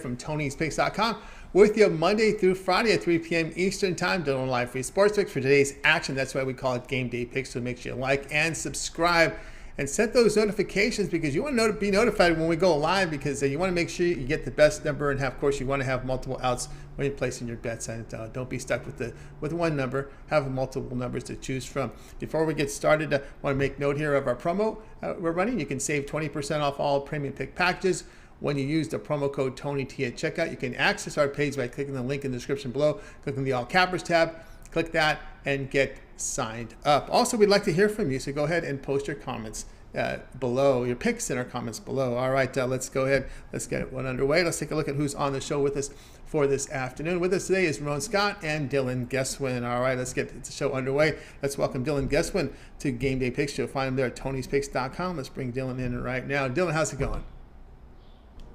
from Tony'sPicks.com with you Monday through Friday at 3 p.m. Eastern Time, doing live free sports picks for today's action. That's why we call it Game Day Picks. So make sure you like and subscribe and set those notifications, because you want to be notified when we go live, because you want to make sure you get the best number, and of course you want to have multiple outs when you're placing your bets, and don't be stuck with one number. Have multiple numbers to choose from. Before we get started, I want to make note here of our promo we're running. You can save 20% off all premium pick packages when you use the promo code TonyT at checkout. You can access our page by clicking the link in the description below, clicking the All Cappers tab, click that, and get signed up. Also, we'd like to hear from you, so go ahead and post your comments below, your picks in our comments below. All right, let's go ahead. Let's get one underway. Let's take a look at who's on the show with us for this afternoon. With us today is Ramon Scott and Dylan Gueswin. All right, let's get the show underway. Let's welcome Dylan Gueswin to Game Day Picks. You'll find him there at Tony'sPicks.com. Let's bring Dylan in right now. Dylan, how's it going?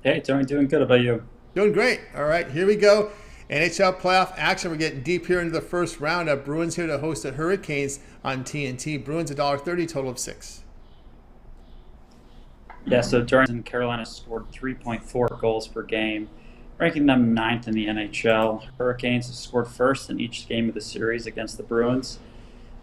Hey, Tony, doing good. How about you? Doing great. All right, here we go. NHL playoff action. We're getting deep here into the first round. Bruins here to host the Hurricanes on TNT. Bruins $1.30, total of 6. Yeah, so during Carolina scored 3.4 goals per game, ranking them 9th in the NHL. Hurricanes have scored first in each game of the series against the Bruins.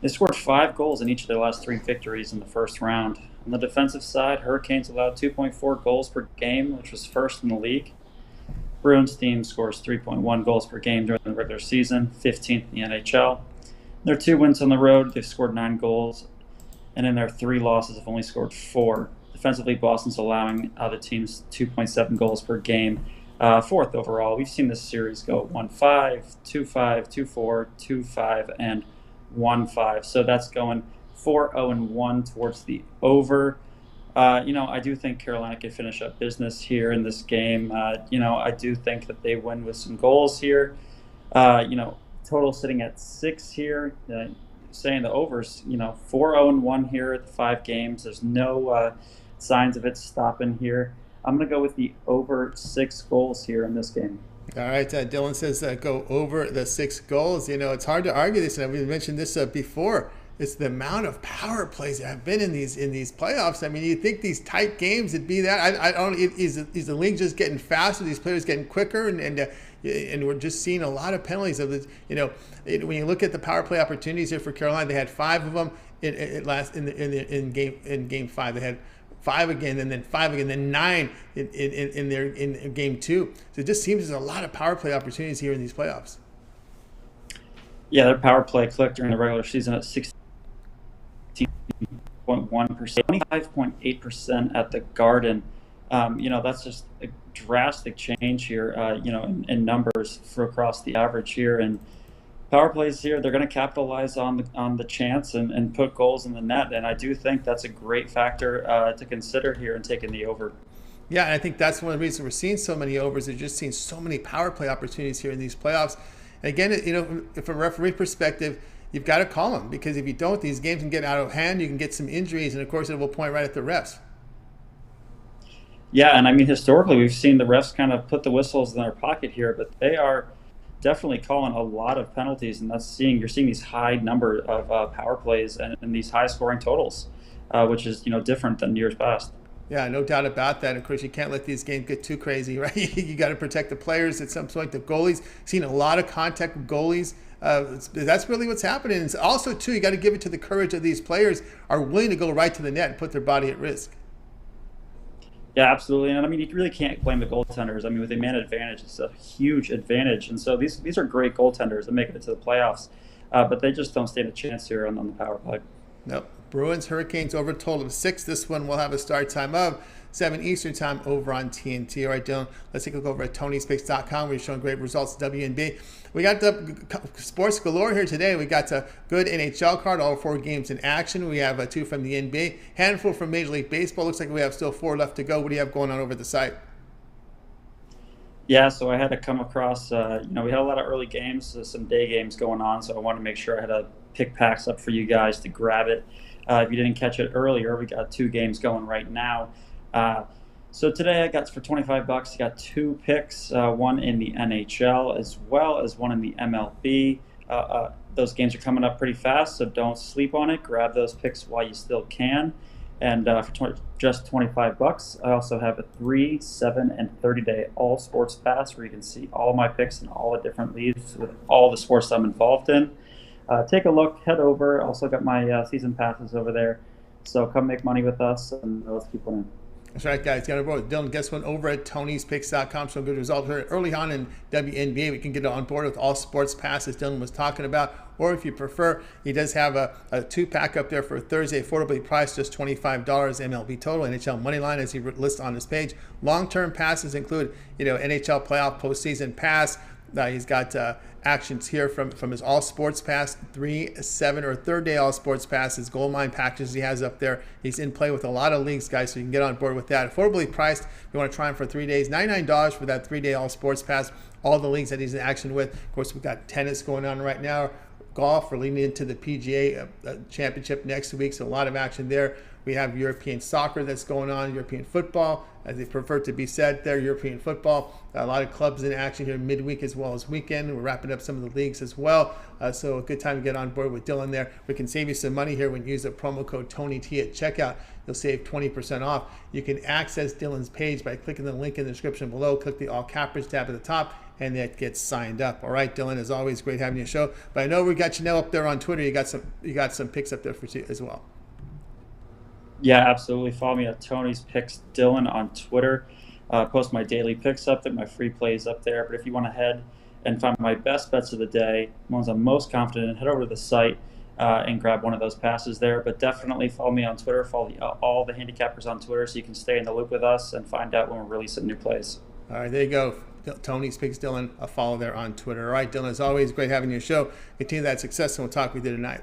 They scored 5 goals in each of their last 3 victories in the first round. On the defensive side, Hurricanes allowed 2.4 goals per game, which was first in the league. Bruins team scores 3.1 goals per game during the regular season, 15th in the NHL. Their 2 wins on the road, they've scored 9 goals, and in their 3 losses have only scored 4. Defensively, Boston's allowing other teams 2.7 goals per game, 4th overall. We've seen this series go 1-5, 2-5, 2-4, 2-5, and 1-5. So that's going 4-0-1 towards the over. I do think Carolina could finish up business here in this game. I do think that they win with some goals here. Total sitting at 6 here. Saying the overs, 4-0-1 here at the 5 games. There's no signs of it stopping here. I'm going to go with the over 6 goals here in this game. All right, Dylan says go over the 6 goals. It's hard to argue this, and we mentioned this before. It's the amount of power plays that have been in these playoffs. I mean, you think these tight games would be that? I don't. Is the league just getting faster? These players getting quicker, and we're just seeing a lot of penalties of this. When you look at the power play opportunities here for Carolina, they had 5 of them in game 5. They had 5 again, and then 5 again, then 9 in game 2. So it just seems there's a lot of power play opportunities here in these playoffs. Yeah, their power play clicked during the regular season at 16.1%, 25.8% at the Garden. That's just a drastic change here, in numbers for across the average here. And power plays here, they're going to capitalize on the chance and put goals in the net. And I do think that's a great factor to consider here in taking the over. Yeah, and I think that's one of the reasons we're seeing so many overs. They're just seeing so many power play opportunities here in these playoffs. And again, from a referee perspective, you've got to call them, because if you don't, these games can get out of hand. You can get some injuries, and of course, it will point right at the refs. Yeah, and I mean, historically, we've seen the refs kind of put the whistles in their pocket here, but they are definitely calling a lot of penalties, and you're seeing these high number of power plays and these high scoring totals, which is different than years past. Yeah, no doubt about that. Of course, you can't let these games get too crazy, right? You got to protect the players at some point. The goalies, seen a lot of contact with goalies. That's really what's happening. And also, too, you got to give it to the courage of these players are willing to go right to the net and put their body at risk. Yeah, absolutely. And I mean, you really can't blame the goaltenders. I mean, with the man advantage, it's a huge advantage. And so these are great goaltenders that make it to the playoffs, but they just don't stand a chance here on the power play. Nope. Bruins, Hurricanes over a total of 6. This one will have a start time of 7 Eastern Time over on TNT. All right, Dylan, let's take a look over at Tony'sPicks.com. We're showing great results WNB. We got the sports galore here today. We got a good NHL card, all 4 games in action. We have 2 from the NBA, handful from Major League Baseball. Looks like we have still 4 left to go. What do you have going on over the site? Yeah, so I had to come across, we had a lot of early games, some day games going on, so I wanted to make sure I had a pick packs up for you guys to grab it. If you didn't catch it earlier, we got 2 games going right now. So today I got, for $25, I got 2 picks, one in the NHL as well as one in the MLB. Those games are coming up pretty fast, so don't sleep on it. Grab those picks while you still can. And for just $25, I also have a 3, 7, and 30-day all sports pass where you can see all of my picks in all the different leagues with all the sports I'm involved in. Take a look, head over. Also got my season passes over there. So come make money with us, and let's keep winning. That's right, guys. Got to vote. Dylan Guess one over at Tony'sPicks.com. Some good results here early on in WNBA. We can get on board with all sports passes Dylan was talking about. Or if you prefer, he does have a 2-pack up there for Thursday, affordably priced, just $25 MLB total, NHL money line as he lists on his page. Long-term passes include, NHL playoff postseason pass. He's got actions here from his all sports pass, 3, 7, or third day all sports pass, his gold mine packages he has up there. He's in play with a lot of leagues, guys, so you can get on board with that. Affordably priced. If you want to try him for 3 days, $99 for that 3-day all sports pass. All the leagues that he's in action with. Of course, we've got tennis going on right now. Golf, we're leading into the PGA championship next week, so a lot of action there. We have European soccer that's going on, European football, as they prefer to be said there, European football. A lot of clubs in action here midweek as well as weekend. We're wrapping up some of the leagues as well. So a good time to get on board with Dylan there. We can save you some money here when you use the promo code TonyT at checkout. You'll save 20% off. You can access Dylan's page by clicking the link in the description below. Click the All Cappers tab at the top, and that gets signed up. All right, Dylan, as always, great having you on the show. But I know we got you now up there on Twitter. You got some picks up there for you as well. Yeah, absolutely. Follow me at Tony's Picks Dylan on Twitter. Post my daily picks up there, my free plays up there. But if you want to head and find my best bets of the day, ones I'm most confident in, head over to the site and grab one of those passes there. But definitely follow me on Twitter. Follow all the handicappers on Twitter so you can stay in the loop with us and find out when we're releasing new plays. All right, there you go. Tony's Picks Dylan, a follow there on Twitter. All right, Dylan, as always, great having you on the show. Continue that success, and we'll talk with you tonight.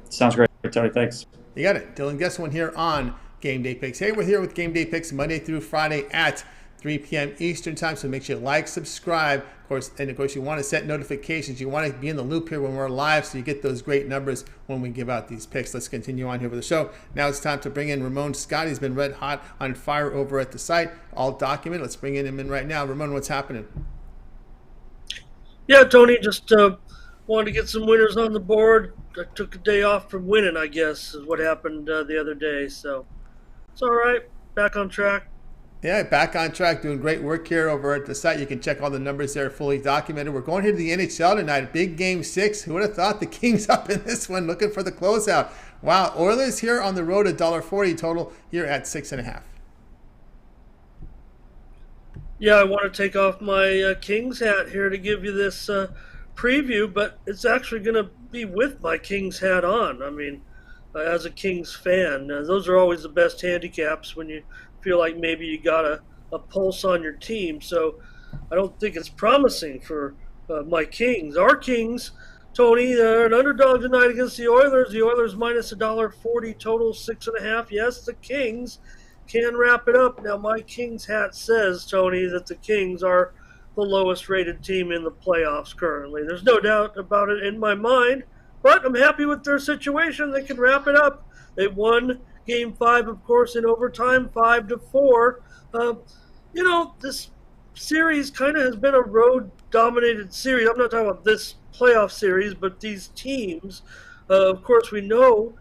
Sounds great, Tony. Thanks. You got it. Dylan Guess one here on Game Day Picks. Hey, we're here with Game Day Picks Monday through Friday at 3 p.m. Eastern Time. So make sure you like, subscribe, of course, you want to set notifications. You want to be in the loop here when we're live so you get those great numbers when we give out these picks. Let's continue on here with the show. Now it's time to bring in Ramon Scott. He's been red hot on fire over at the site, all documented. Let's bring him in right now. Ramon, what's happening? Yeah, Tony, just wanted to get some winners on the board. I took a day off from winning, I guess, is what happened the other day. So it's all right. Back on track. Yeah, back on track, doing great work here over at the site. You can check all the numbers there, fully documented. We're going here to the NHL tonight, big game 6. Who would have thought the Kings up in this one, looking for the closeout? Wow, Oilers here on the road, $1.40 total here at 6.5. Yeah, I want to take off my Kings hat here to give you this preview, but it's actually going to be with my Kings hat on. I mean, as a Kings fan, those are always the best handicaps when you feel like maybe you got a pulse on your team. So I don't think it's promising for my Kings. Our Kings, Tony, they're an underdog tonight against the Oilers. The Oilers minus $1.40 total, 6.5. Yes, the Kings can wrap it up. Now, my Kings hat says, Tony, that the Kings are the lowest rated team in the playoffs currently. There's no doubt about it in my mind, but I'm happy with their situation. They can wrap it up. They won Game 5, of course, in overtime, 5-4. This series kind of has been a road-dominated series. I'm not talking about this playoff series, but these teams. Of course, we know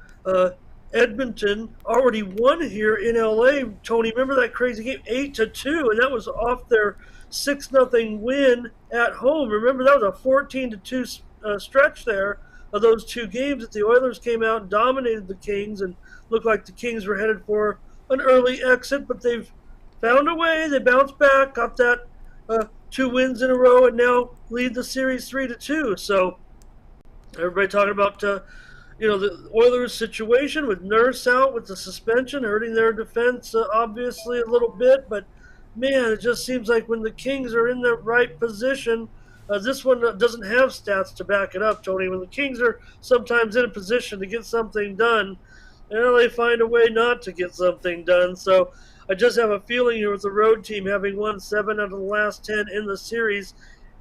Edmonton already won here in LA. Tony, remember that crazy game, 8-2, and that was off their 6-0 win at home. Remember, that was a 14-2 stretch there of those two games that the Oilers came out and dominated the Kings and looked like the Kings were headed for an early exit, but they've found a way. They bounced back, got that 2 wins in a row, and now lead the series 3-2. So everybody talking about the Oilers' situation with Nurse out with the suspension, hurting their defense obviously a little bit. But, man, it just seems like when the Kings are in the right position, this one doesn't have stats to back it up, Tony. When the Kings are sometimes in a position to get something done, they find a way not to get something done. So I just have a feeling here with the road team having won 7 out of the last 10 in the series.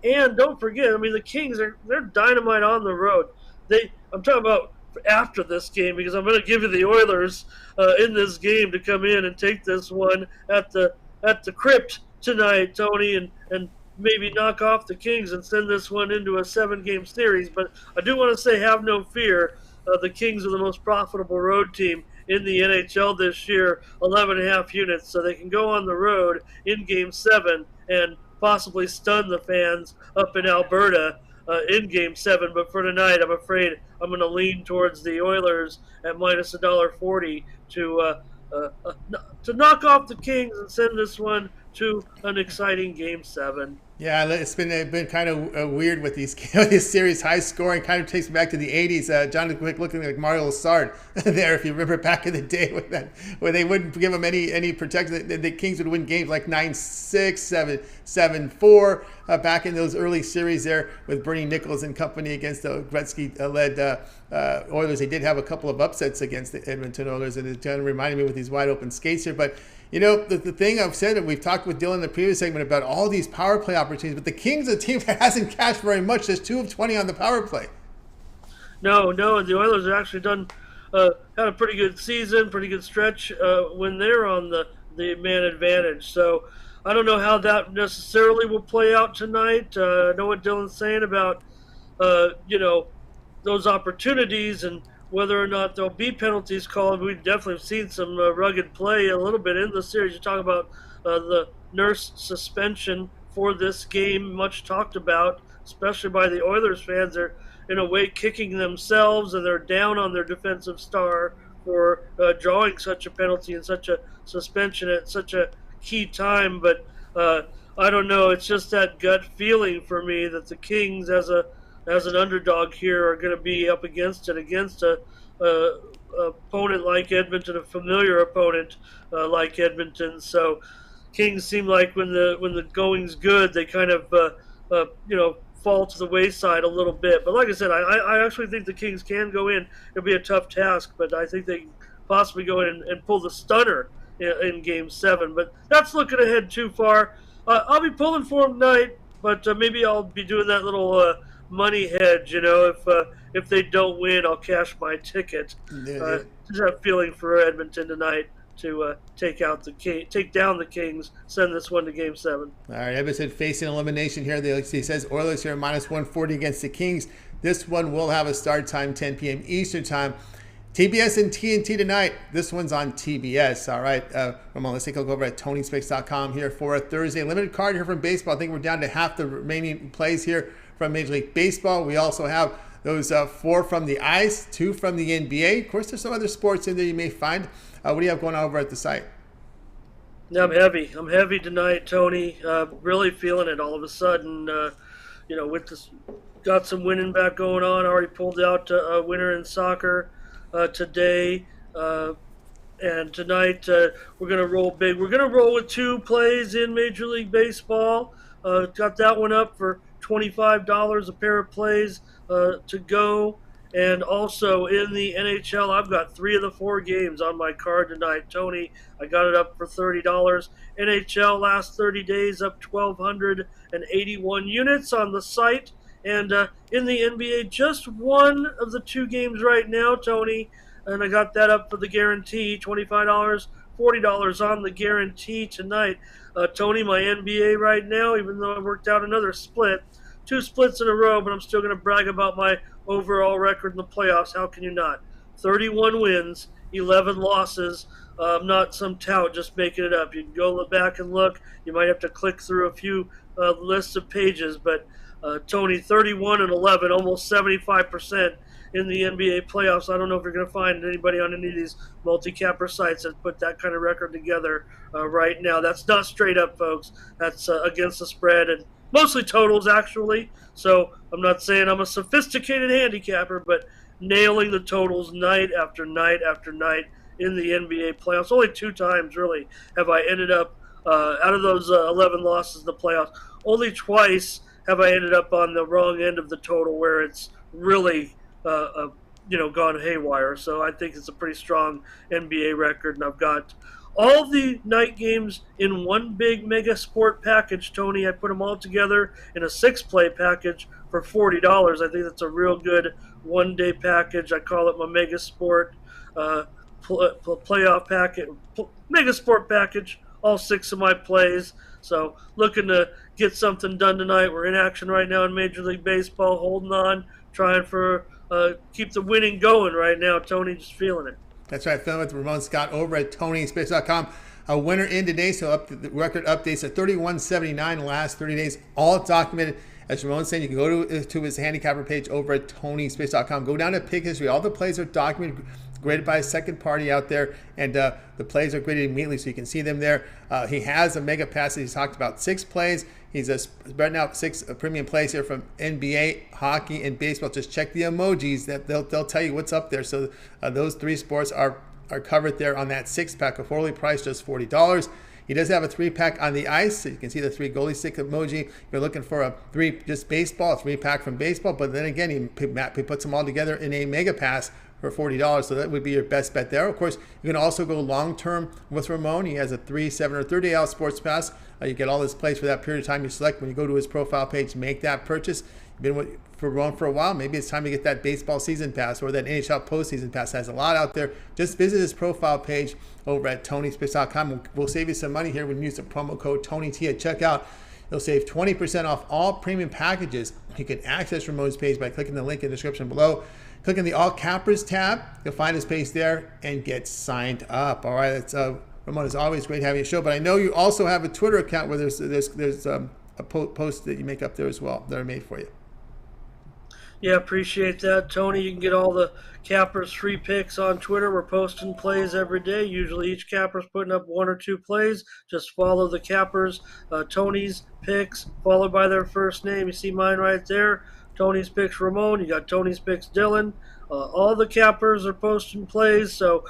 And don't forget, I mean, the Kings, they're dynamite on the road. I'm talking about after this game, because I'm going to give you the Oilers in this game to come in and take this one at the crypt tonight, Tony, and maybe knock off the Kings and send this one into a 7-game series. But I do want to say, have no fear. The Kings are the most profitable road team in the NHL this year, 11.5 units, so they can go on the road in Game 7 and possibly stun the fans up in Alberta in Game 7. But for tonight, I'm afraid I'm going to lean towards the Oilers at minus $1.40 to knock off the Kings and send this one to an exciting Game 7. Yeah, it's been kind of weird with these this series, high scoring. Kind of takes me back to the '80s. Jonathan Quick looking like Mario Lessard there. If you remember back in the day where they wouldn't give him any protection, the Kings would win games like 9-6, 7-4 back in those early series there with Bernie Nichols and company against the Gretzky-led Oilers. They did have a couple of upsets against the Edmonton Oilers, and it's kind of reminding me with these wide open skates here, but. You know, the thing I've said, and we've talked with Dylan in the previous segment about all these power play opportunities, but the Kings are a team that hasn't cashed very much. There's 2 of 20 on the power play. No, and the Oilers have actually had a pretty good season, pretty good stretch when they're on the man advantage. So I don't know how that necessarily will play out tonight. I know what Dylan's saying about, those opportunities and whether or not there'll be penalties called. We've definitely seen some rugged play a little bit in the series. You talk about the Nurse suspension for this game, much talked about, especially by the Oilers fans. They're, in a way, kicking themselves, and they're down on their defensive star for drawing such a penalty and such a suspension at such a key time. But I don't know. It's just that gut feeling for me that the Kings, as an underdog here, are going to be up against a opponent like Edmonton, a familiar opponent like Edmonton. So Kings seem like when the going's good, they kind of fall to the wayside a little bit. But like I said, I actually think the Kings can go in. It'll be a tough task, but I think they can possibly go in and pull the stunner in Game 7. But that's looking ahead too far. I'll be pulling for them tonight, but maybe I'll be doing that little money hedge. If they don't win, I'll cash my ticket. Just have a feeling for Edmonton tonight to take down the Kings, send this one to Game 7. All right, Edmonton facing elimination here. He says Oilers here minus 140 against the Kings. This one will have a start time 10 p.m. Eastern time. TBS and TNT tonight. This one's on TBS. All right, Ramon, let's take a look over at TonySpix.com here for a Thursday limited card here from baseball. I think we're down to half the remaining plays here from Major League Baseball. We also have those 4 from the ice, 2 from the NBA. Of course, there's some other sports in there you may find. What do you have going on over at the site? Yeah, I'm heavy tonight, Tony. Really feeling it all of a sudden. With this, got some winning back going on. Already pulled out a winner in soccer today. And tonight we're going to roll big. We're going to roll with 2 plays in Major League Baseball. Got that one up for $25 a pair of plays to go. And also in the NHL, I've got 3 of the 4 games on my card tonight. Tony, I got it up for $30. NHL last 30 days up 1,281 units on the site. And in the NBA, just 1 of the 2 games right now, Tony. And I got that up for the guarantee, $25, $40 on the guarantee tonight. Tony, my NBA right now, even though I worked out another split, 2 splits in a row, but I'm still going to brag about my overall record in the playoffs. How can you not? 31 wins, 11 losses. I'm not some tout just making it up. You can go back and look. You might have to click through a few lists of pages, but Tony, 31 and 11, almost 75% in the NBA playoffs. I don't know if you're going to find anybody on any of these multi-capper sites that put that kind of record together right now. That's not straight up, folks. That's against the spread and mostly totals, actually. So I'm not saying I'm a sophisticated handicapper, but nailing the totals night after night after night in the NBA playoffs. Only 2 times, really, have I ended up, out of those 11 losses in the playoffs, only twice have I ended up on the wrong end of the total where it's really gone haywire. So I think it's a pretty strong NBA record, and I've got all the night games in one big mega sport package, Tony. I put them all together in a 6-play package for $40. I think that's a real good one-day package. I call it my mega sport playoff package, mega sport package, all 6 of my plays. So looking to get something done tonight. We're in action right now in Major League Baseball, holding on, trying for keep the winning going right now, Tony. Just feeling it. That's right, filming with Ramon Scott over at TonySpace.com. A winner in today, so the record updates at 31.79 the last 30 days, all documented. As Ramon's saying, you can go to his handicapper page over at TonySpace.com. Go down to pick history. All the plays are documented, graded by a second party out there, and the plays are graded immediately so you can see them there. He has a mega pass that he's talked about, 6 plays. He's spreading out 6 premium plays here from NBA, hockey, and baseball. Just check the emojis. That they'll tell you what's up there. So those 3 sports are covered there on that 6-pack, affordably priced, just $40. He does have a 3-pack on the ice, so you can see the 3 goalie stick emoji. If you're looking for a 3 just baseball, a 3-pack from baseball, but then again, he puts them all together in a mega pass for $40, so that would be your best bet there. Of course, you can also go long-term with Ramon. He has a 3, 7, or 30-hour sports pass. You get all his plays for that period of time you select. When you go to his profile page, make that purchase. You've been with Ramon for a while. Maybe it's time to get that baseball season pass or that NHL postseason pass. Has a lot out there. Just visit his profile page over at TonySpace.com. We'll save you some money here when you use the promo code TonyT at checkout. You'll save 20% off all premium packages. You can access Ramon's page by clicking the link in the description below. Click on the All Cappers tab. You'll find his page there and get signed up. All right, it's Ramon, it's always great having you show, but I know you also have a Twitter account where there's a post that you make up there as well that are made for you. Yeah, appreciate that, Tony. You can get all the Cappers free picks on Twitter. We're posting plays every day. Usually each Capper's putting up 1 or 2 plays. Just follow the Cappers, Tony's picks, followed by their first name. You see mine right there. Tony's picks Ramon. You got Tony's picks Dylan. All the Cappers are posting plays, so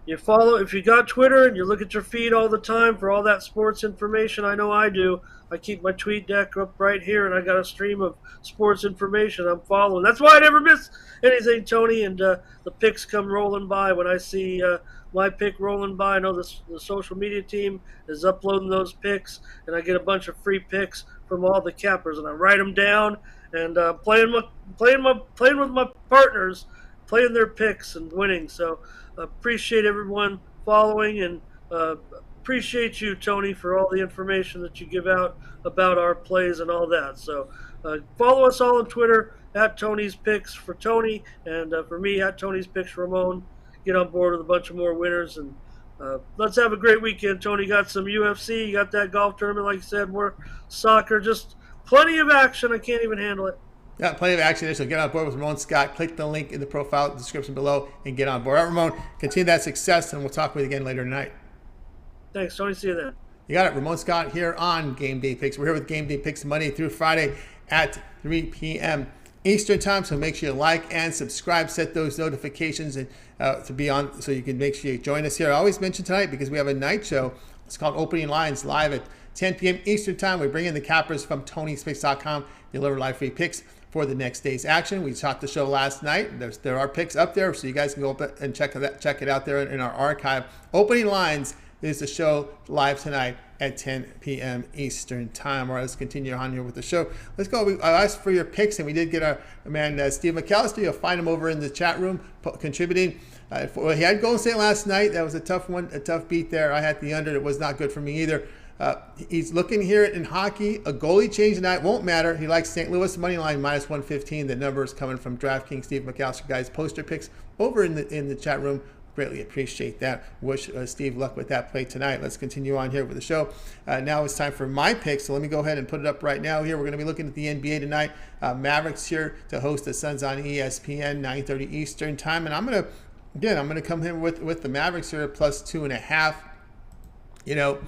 you follow. If you got Twitter and you look at your feed all the time for all that sports information, I know I do. I keep my tweet deck up right here, and I got a stream of sports information I'm following. That's why I never miss anything, Tony. And the picks come rolling by when I see my pick rolling by. I know the social media team is uploading those picks, and I get a bunch of free picks from all the Cappers, and I write them down and playing with my partners, playing their picks and winning. So appreciate everyone following, and appreciate you, Tony, for all the information that you give out about our plays and all that. So follow us all on Twitter at Tony's Picks for Tony, and for me at Tony's Picks Ramon. Get on board with a bunch of more winners, and let's have a great weekend, Tony. Got some UFC, you got that golf tournament, like you said, more soccer, just plenty of action. I can't even handle it. Yeah, plenty of action there, so get on board with Ramon Scott. Click the link in the profile description below and get on board. All right, Ramon, continue that success, and we'll talk with you again later tonight. Thanks, Tony. See you then. You got it. Ramon Scott here on Game Day Picks. We're here with Game Day Picks Monday through Friday at 3 p.m. Eastern Time, so make sure you like and subscribe. Set those notifications and to be on, so you can make sure you join us here. I always mention tonight because we have a night show. It's called Opening Lines, live at 10 p.m. Eastern Time. We bring in the Cappers from TonySpace.com, deliver live free picks for the next day's action. We shot the show last night. There are picks up there, so you guys can go up and check it out there in our archive. Opening Lines is the show live tonight at 10 p.m. Eastern Time. All right, let's continue on here with the show. Let's go. I asked for your picks, and we did get our man Steve McAllister. You'll find him over in the chat room contributing. He had Golden State last night. That was a tough one, a tough beat there. I had the under. It was not good for me either. He's looking here in hockey. A goalie change tonight won't matter. He likes St. Louis money line minus 115. The number is coming from DraftKings. Steve McAllister, guys, post your picks over in the chat room. Greatly appreciate that. Wish Steve luck with that play tonight. Let's continue on here with the show. Now it's time for my picks. So let me go ahead and put it up right now. Here we're going to be looking at the NBA tonight. Mavericks here to host the Suns on ESPN, 9:30 Eastern Time, and I'm going to come here with the Mavericks here at plus 2.5. You know.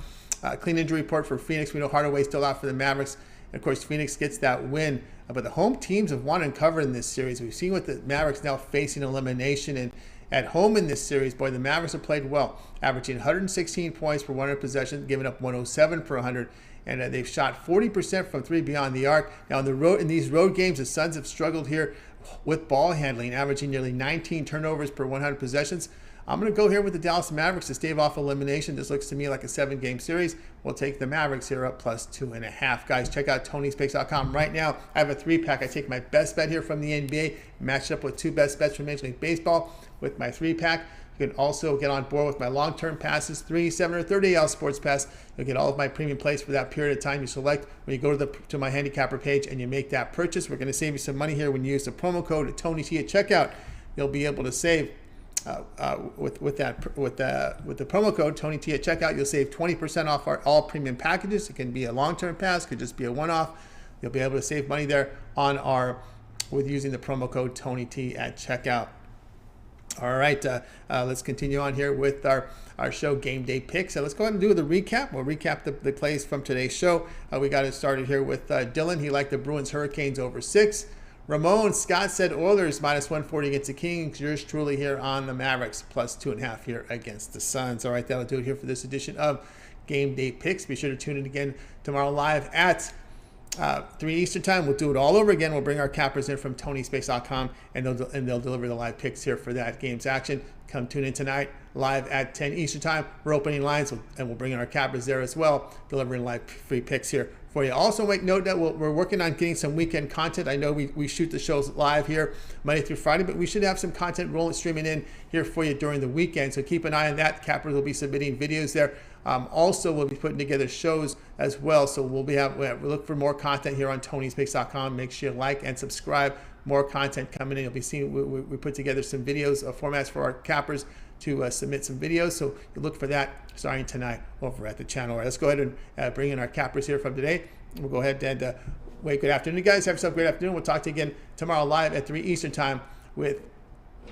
Clean injury report for Phoenix. We know Hardaway still out for the Mavericks. And of course, Phoenix gets that win. But the home teams have won and covered in this series. We've seen what the Mavericks now facing elimination. And at home in this series, boy, the Mavericks have played well, averaging 116 points per 100 possessions, giving up 107 per 100. And they've shot 40% from 3 beyond the arc. Now, on the road, in these road games, the Suns have struggled here with ball handling, averaging nearly 19 turnovers per 100 possessions. I'm going to go here with the Dallas Mavericks to stave off elimination. This looks to me like a 7-game series. We'll take the Mavericks here up plus 2.5. Guys, check out Tony'sPicks.com right now. I have a 3-pack. I take my best bet here from the NBA, matched up with 2 best bets from Major League Baseball with my 3-pack. You can also get on board with my long-term passes, 3, 7, or 30-hour sports pass. You'll get all of my premium plays for that period of time you select when you go to my handicapper page and you make that purchase. We're going to save you some money here when you use the promo code TonyT at checkout. You'll be able to save with the promo code Tony T at checkout, you'll save 20% off our all premium packages. It can be a long-term pass, could just be a one-off. You'll be able to save money there with using the promo code Tony T at checkout. All right, let's continue on here with our show Game Day Picks. So let's go ahead and do the recap. We'll recap the plays from today's show. We got it started here with Dylan. He liked the Bruins Hurricanes over 6. Ramon Scott said Oilers minus 140 against the Kings. Yours truly here on the Mavericks plus 2.5 here against the Suns. All right, that'll do it here for this edition of Game Day Picks. Be sure to tune in again tomorrow live at 3 Eastern time. We'll do it all over again. We'll bring our cappers in from tonyspace.com, and they'll deliver the live picks here for that game's action. Come tune in tonight live at 10 Eastern time. We're opening lines, and we'll bring in our cappers there as well, delivering live free picks here for you. Also, make note that we're working on getting some weekend content. I know we shoot the shows live here Monday through Friday, but we should have some content streaming in here for you during the weekend. So keep an eye on that. Cappers will be submitting videos there. Also, we'll be putting together shows as well. So we'll look for more content here on tonyspace.com. Make sure you like and subscribe. More content coming in. You'll be seeing we put together some videos, formats for our cappers to submit some videos. So you look for that starting tonight over at the channel. All right, let's go ahead and bring in our cappers here from today. We'll go ahead and wait. Good afternoon, guys. Have yourself a great afternoon. We'll talk to you again tomorrow live at 3 Eastern time with